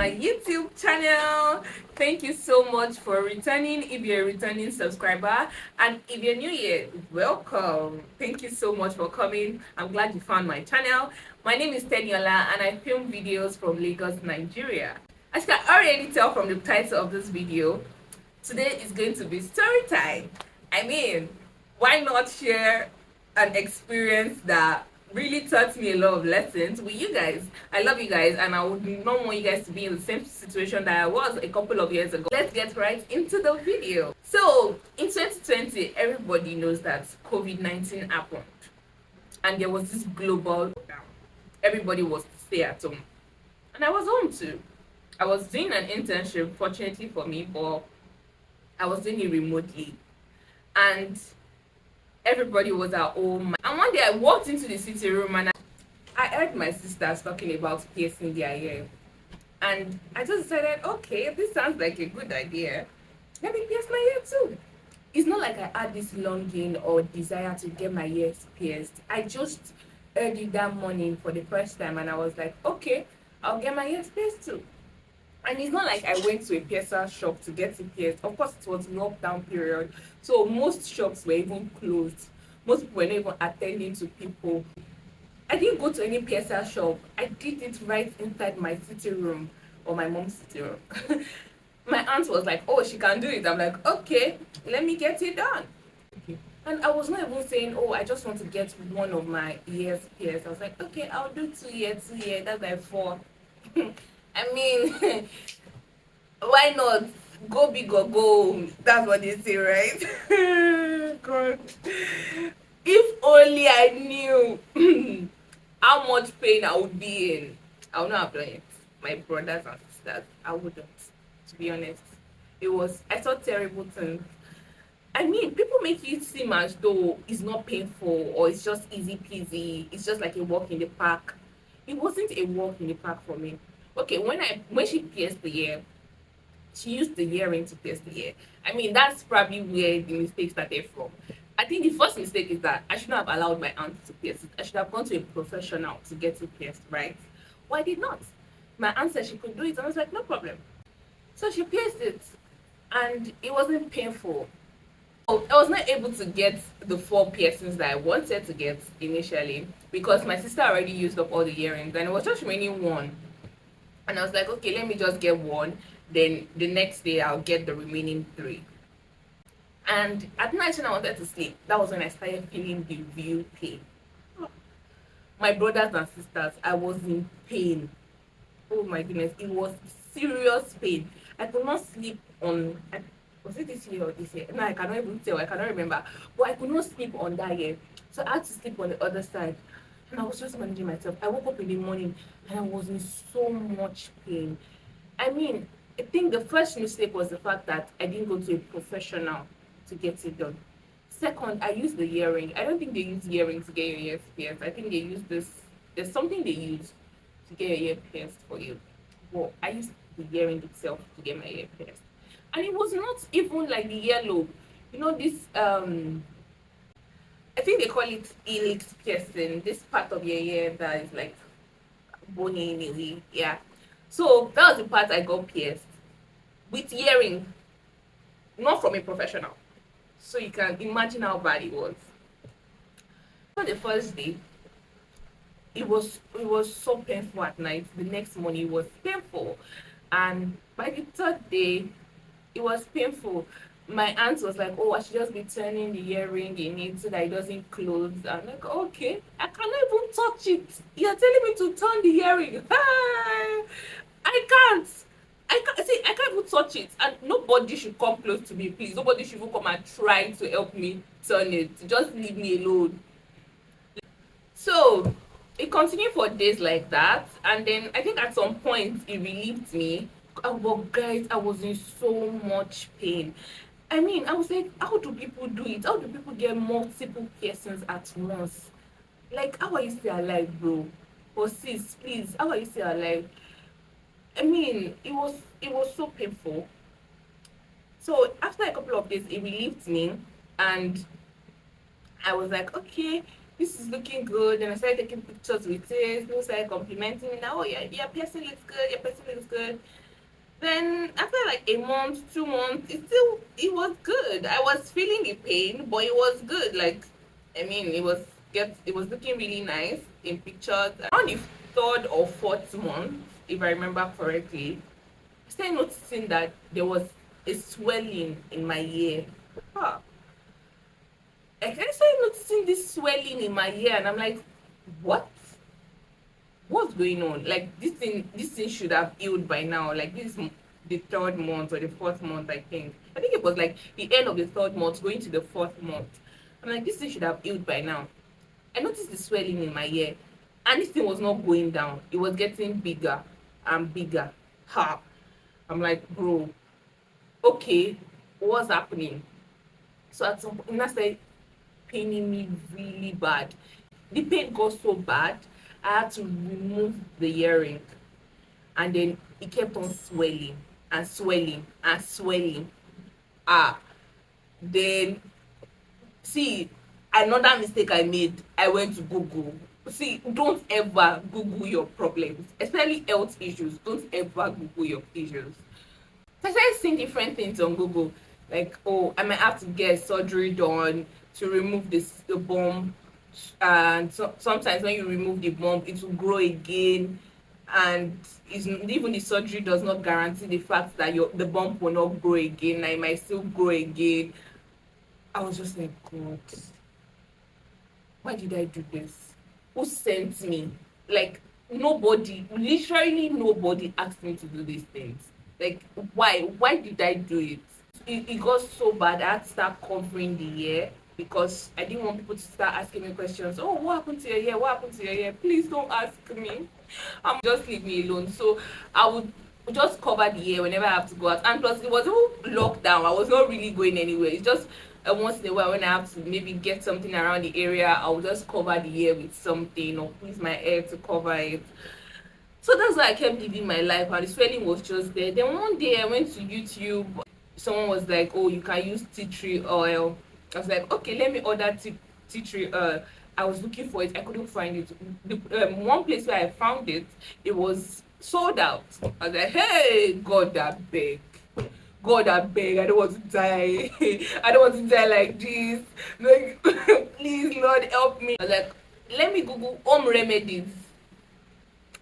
my YouTube channel. Thank you so much for returning if you're a returning subscriber, and if you're new here, welcome. Thank you so much for coming. I'm glad you found my channel. My name is Teniola and I film videos from Lagos, Nigeria. As you can already tell from the title of this video, today is going to be story time. Why not share an experience that really taught me a lot of lessons with you guys. I love you guys and I would not want you guys to be in the same situation that I was a couple of years ago. Let's get right into the video. So in 2020, everybody knows that COVID-19 happened and there was this global lockdown. Everybody was to stay at home and I was home too. I was doing an internship, fortunately for me, but I was doing it remotely and everybody was at home. And one day I walked into the sitting room and I heard my sisters talking about piercing their hair. And I just decided, okay, this sounds like a good idea. Let me pierce my hair too. It's not like I had this longing or desire to get my ears pierced. I just heard it that morning for the first time and I was like, okay, I'll get my ears pierced too. And it's not like I went to a piercer shop to get it pierced. Of course, it was lockdown period, so most shops were even closed. Most people were not even attending to people. I didn't go to any piercer shop. I did it right inside my sitting room or my mom's sitting room. My aunt was like, "Oh, she can do it." I'm like, "Okay, let me get it done." Okay. And I was not even saying, "Oh, I just want to get one of my ears pierced." I was like, "Okay, I'll do 2 years, 2 years. That's like 4." Why not? Go big or go home. That's what they say, right? God. If only I knew how much pain I would be in, I would not have done it. My brothers and sisters, I wouldn't. To be honest, I saw terrible things. People make it seem as though it's not painful or it's just easy peasy. It's just like a walk in the park. It wasn't a walk in the park for me. Okay, when she pierced the ear, she used the earring to pierce the ear. That's probably where the mistake started from. I think the first mistake is that I should not have allowed my aunt to pierce it. I should have gone to a professional to get it pierced, right? Well, I did not. My aunt said she could do it, and I was like, no problem. So she pierced it, and it wasn't painful. So I was not able to get the 4 piercings that I wanted to get initially because my sister already used up all the earrings, and it was just remaining one. And I was like, okay, let me just get one. Then the next day I'll get the remaining 3. And at night when I wanted to sleep, that was when I started feeling the real pain. My brothers and sisters, I was in pain. Oh my goodness, it was serious pain. I could not sleep on, was it this year or this year? No, I cannot even tell, I cannot remember. But I could not sleep on that year. So I had to sleep on the other side. And I was just managing myself. I woke up in the morning and I was in so much pain. I think the first mistake was the fact that I didn't go to a professional to get it done. Second, I used the earring. I don't think they use earring to get your ears pierced. I think they use this. There's something they use to get your ear pierced for you. But I used the earring itself to get my ear pierced. And it was not even like the yellow. You know this I think they call it helix piercing. This part of your ear that is like bony in a way. Yeah. So that was the part I got pierced with earring, not from a professional. So you can imagine how bad it was. For the first day, it was so painful at night. The next morning it was painful, and by the 3rd day, it was painful. My aunt was like, "Oh, I should just be turning the earring in it so that it doesn't close." I'm like, "Okay, I cannot even touch it. You're telling me to turn the earring? I can't. I can't even touch it, and nobody should come close to me, please. Nobody should even come and try to help me turn it. Just leave me alone." So it continued for days like that, and then I think at some point it relieved me. But guys, I was in so much pain. I was like, how do people do it? How do people get multiple piercings at once? Like, how are you still alive, bro? Or sis, please, how are you still alive? It was so painful. So after a couple of days, it relieved me, and I was like, okay, this is looking good. And I started taking pictures with it. People started complimenting me now, oh yeah, your piercing looks good, your piercing looks good. Then after like a month, 2 months, it was good. I was feeling the pain, but it was good. Like, I mean, it was looking really nice in pictures. Around the third or fourth month, if I remember correctly, I started noticing that there was a swelling in my ear. Huh. Like, I started noticing this swelling in my ear, and I'm like, what? What's going on? Like, this thing should have healed by now. Like, the third month or the fourth month, I think. I think it was like the end of the third month, going to the fourth month. I'm like, this thing should have healed by now. I noticed the swelling in my ear, and this thing was not going down. It was getting bigger and bigger. Ha! I'm like, bro, okay, what's happening? So at some point, that started paining me really bad. The pain got so bad, I had to remove the earring, and then it kept on swelling and swelling and swelling. Ah, then see, another mistake I made, I went to Google. See, don't ever Google your problems, especially health issues. Don't ever Google your issues. So I started seeing different things on Google, like, oh, I might have to get surgery done to remove the bump, and sometimes when you remove the bump, it will grow again, and even the surgery does not guarantee the fact that the bump will not grow again. It might still grow again. I was just like, God, why did I do this? Who sent me? Like, nobody, literally nobody asked me to do these things. Like, why did I do it? It got so bad I had to start covering the ear, because I didn't want people to start asking me questions. Oh, what happened to your ear? What happened to your ear? Please don't ask me. Just leave me alone. So I would just cover the ear whenever I have to go out. And plus, it was even locked down. I was not really going anywhere. It's just once in a while when I have to maybe get something around the area, I'll just cover the ear with something, or use my hair to cover it. So that's why I kept living my life, and the swelling was just there. Then one day I went to YouTube. Someone was like, oh, you can use tea tree oil. I was like, okay, let me order tea tree oil. I was looking for it, I couldn't find it. The one place where I found it, it was sold out. I was like, hey, God, I beg. God, I beg, I don't want to die. I don't want to die like this. Like, please, Lord, help me. I was like, let me Google home remedies.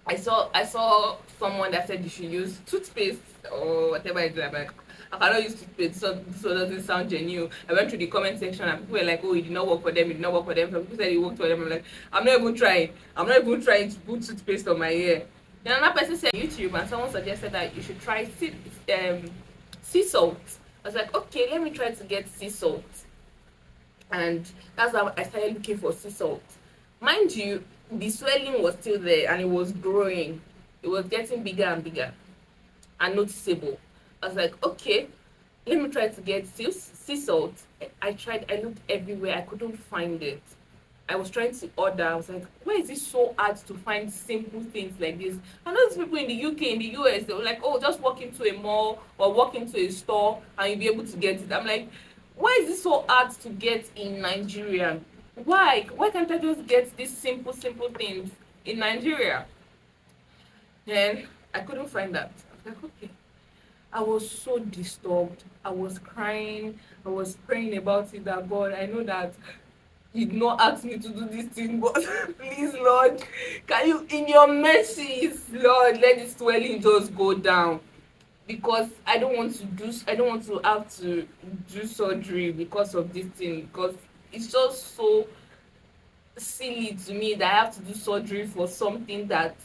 I saw someone that said you should use toothpaste or whatever it is. I'm like, I cannot use toothpaste, so this one doesn't sound genuine. I went through the comment section and people were like, oh, it did not work for them, it did not work for them. Some people said it worked for them. I'm like, I'm not even trying. I'm not even trying to put toothpaste on my ear. Then another person said YouTube, and someone suggested that you should try sea salt. I was like, okay, let me try to get sea salt. And that's how I started looking for sea salt. Mind you, the swelling was still there and it was growing. It was getting bigger and bigger and noticeable. I was like, okay, let me try to get sea salt. I tried, I looked everywhere, I couldn't find it. I was trying to order. I was like, why is it so hard to find simple things like this? I know these people in the UK, in the US, they were like, oh, just walk into a mall or walk into a store and you'll be able to get it. I'm like, why is it so hard to get in Nigeria? Why can't I just get these simple things in Nigeria? Then I couldn't find that. I was like, okay. I was so disturbed. I was crying. I was praying about it, that God, I know that you did not ask me to do this thing, but please, Lord, can you, in your mercies, Lord, let this swelling just go down. Because I don't want to have to do surgery because of this thing, because it's just so silly to me that I have to do surgery for something that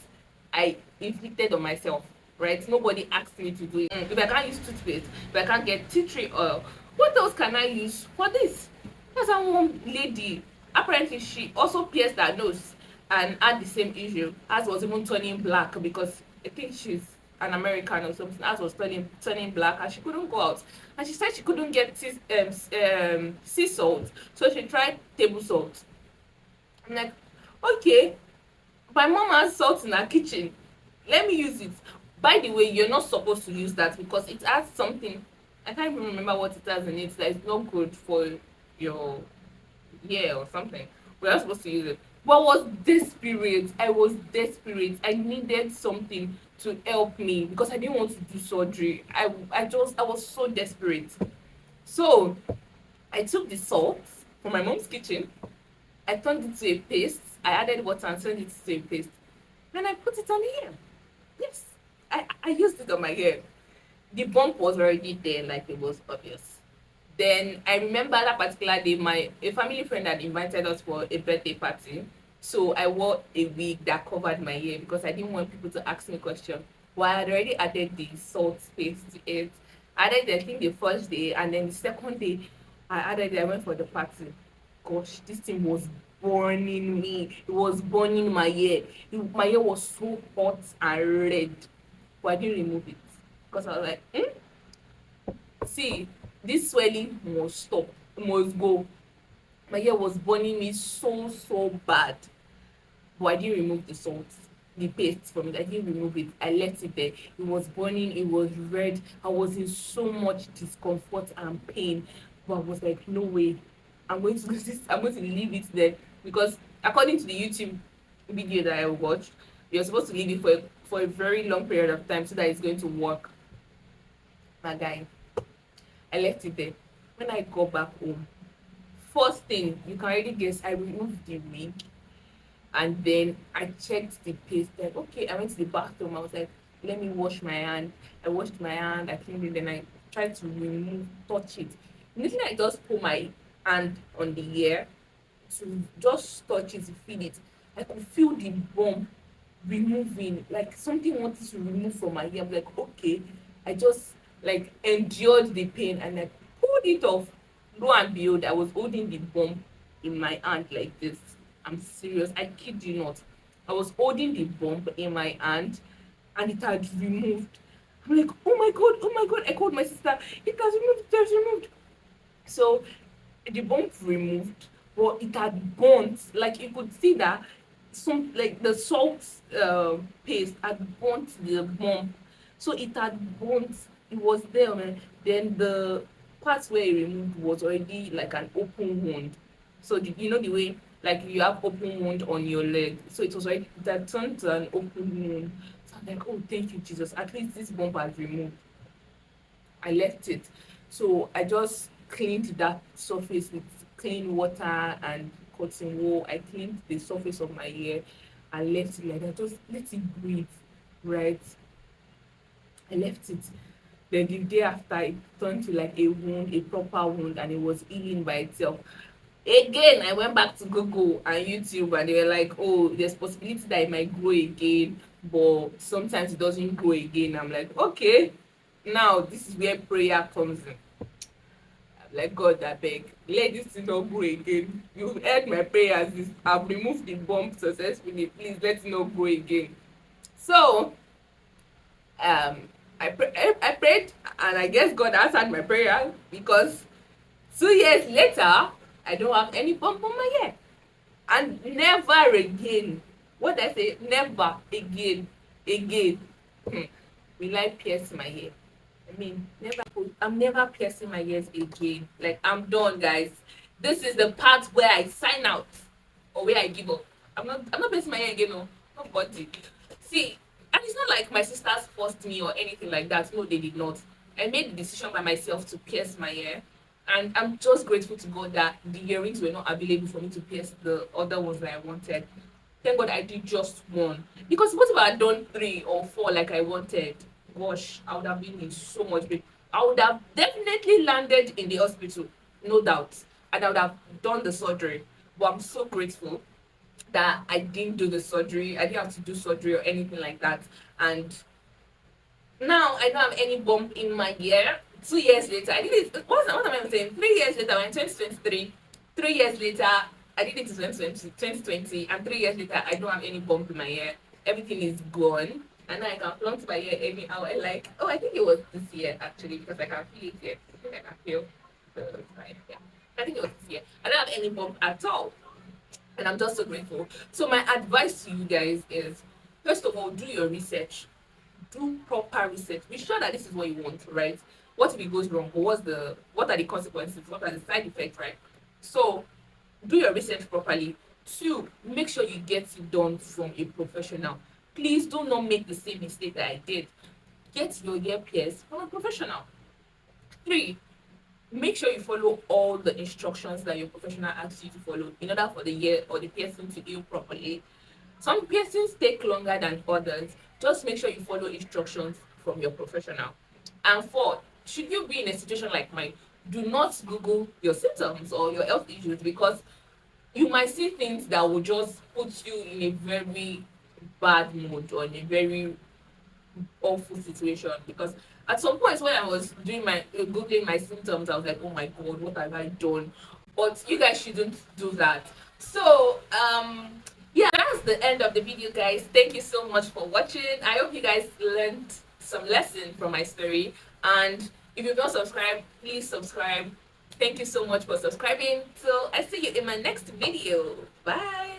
I inflicted on myself, right? Nobody asked me to do it. If I can't use toothpaste, if I can't get tea tree oil, what else can I use for this? There's one lady, apparently she also pierced her nose and had the same issue. As was even turning black, because I think she's an American or something. As was turning black, and she couldn't go out. And she said she couldn't get sea salt, so she tried table salt. I'm like, okay, my mom has salt in her kitchen, let me use it. By the way, you're not supposed to use that because it has something, I can't even remember what it has in it, that is not good for your ear or something. We're not supposed to use it. But I was desperate. I was desperate. I needed something to help me because I didn't want to do surgery. I was so desperate. So I took the salt from my mom's kitchen. I turned it to a paste. I added water and turned it to a paste. Then I put it on the hair. Yes, I used it on my hair. The bump was already there, like it was obvious. Then I remember that particular day, my a family friend had invited us for a birthday party. So I wore a wig that covered my hair because I didn't want people to ask me questions. Well, I had already added the salt paste to it. I added I think the first day, and then the second day I added it, I went for the party. Gosh, this thing was burning me. It was burning my hair. My hair was so hot and red. But I didn't remove it because I was like, see, this swelling must stop, must go. My hair was burning me so bad. But I didn't remove the salt, the paste from it. I didn't remove it. I left it there. It was burning, it was red. I was in so much discomfort and pain. But I was like, no way. I'm going to do this, I'm going to leave it there. Because according to the YouTube video that I watched, you're supposed to leave it for a very long period of time so that it's going to work. My guy, I left it there. When I got back home, first thing you can already guess, I removed the wig and then I checked the paste. Like, okay, I went to the bathroom. I was like, let me wash my hand. I washed my hand, I cleaned it, then I tried to touch it. Immediately I just put my hand on the hair to just touch it, to feel it. I could feel the bump removing, like something wanted to remove from my hair. I'm like, okay. I just like endured the pain and I pulled it off. Lo and behold, I was holding the bump in my hand like this. I'm serious, I kid you not. I was holding the bump in my hand and it had removed. I'm like, oh my god, oh my god. I called my sister, it has removed, it has removed. So the bump removed, but it had burnt. Like you could see that some like the salt paste had burnt the bump. So it had burnt, it was there, man. Then the part where it removed was already like an open wound. So you know the way like you have open wound on your leg. So it was already that turned to an open wound. So I'm like, oh thank you Jesus, at least this bump has removed. I left it. So I just cleaned that surface with clean water and cotton wool. I cleaned the surface of my hair and left it like that. Just let it breathe, right? I left it. Then the day after, it turned to like a wound, a proper wound, and it was healing by itself. Again, I went back to Google and YouTube, and they were like, "Oh, there's possibility that it might grow again, but sometimes it doesn't grow again." I'm like, "Okay, now this is where prayer comes in." I'm like, God, I beg, let this thing not grow again. You've heard my prayers. I've removed the bump successfully. Please let it not grow again. So um I prayed and I guess God answered my prayer because 2 years later I don't have any bump on my hair. And never again, what I say, never again will I pierce my hair. I mean, I'm never piercing my ears again. Like, I'm done, guys. This is the part where I sign out or where I give up. I'm not piercing my hair again, no. Nobody. See, and it's not like my sisters forced me or anything like that. No, they did not. I made the decision by myself to pierce my hair. And I'm just grateful to God that the earrings were not available for me to pierce the other ones that I wanted. Thank God I did just one. Because what if I had done 3 or 4 like I wanted? Gosh, I would have been in so much pain. I would have definitely landed in the hospital, no doubt. And I would have done the surgery. But I'm so grateful that I didn't do the surgery. I didn't have to do surgery or anything like that. And now I don't have any bump in my ear. 2 years later, I did it. What am I saying? 3 years later, when 2023, 3 years later, I did it in 2020, and 3 years later, I don't have any bump in my ear. Everything is gone, and I can plant my hair anyhow. I like, oh, I think it was this year actually, because I can feel it here. I think I can feel the fire. Yeah. I think it was this year. I don't have any bump at all, and I'm just so grateful. So my advice to you guys is, first of all, do your research. Do proper research. Be sure that this is what you want, right? What if it goes wrong? Or what are the consequences? What are the side effects, right? So do your research properly. Two, make sure you get it done from a professional. Please do not make the same mistake that I did. Get your ear pierced from a professional. Three, make sure you follow all the instructions that your professional asks you to follow in order for the ear or the piercing to heal properly. Some piercings take longer than others. Just make sure you follow instructions from your professional. And four, should you be in a situation like mine, do not Google your symptoms or your health issues, because you might see things that will just put you in a very bad mood or in a very awful situation. Because at some point when I was doing my googling my symptoms, I was like, oh my god, what have I done? But you guys shouldn't do that. So yeah, that's the end of the video, guys. Thank you so much for watching. I hope you guys learned some lesson from my story. And if you've not subscribed, please subscribe. Thank you so much for subscribing. So I see you in my next video. Bye.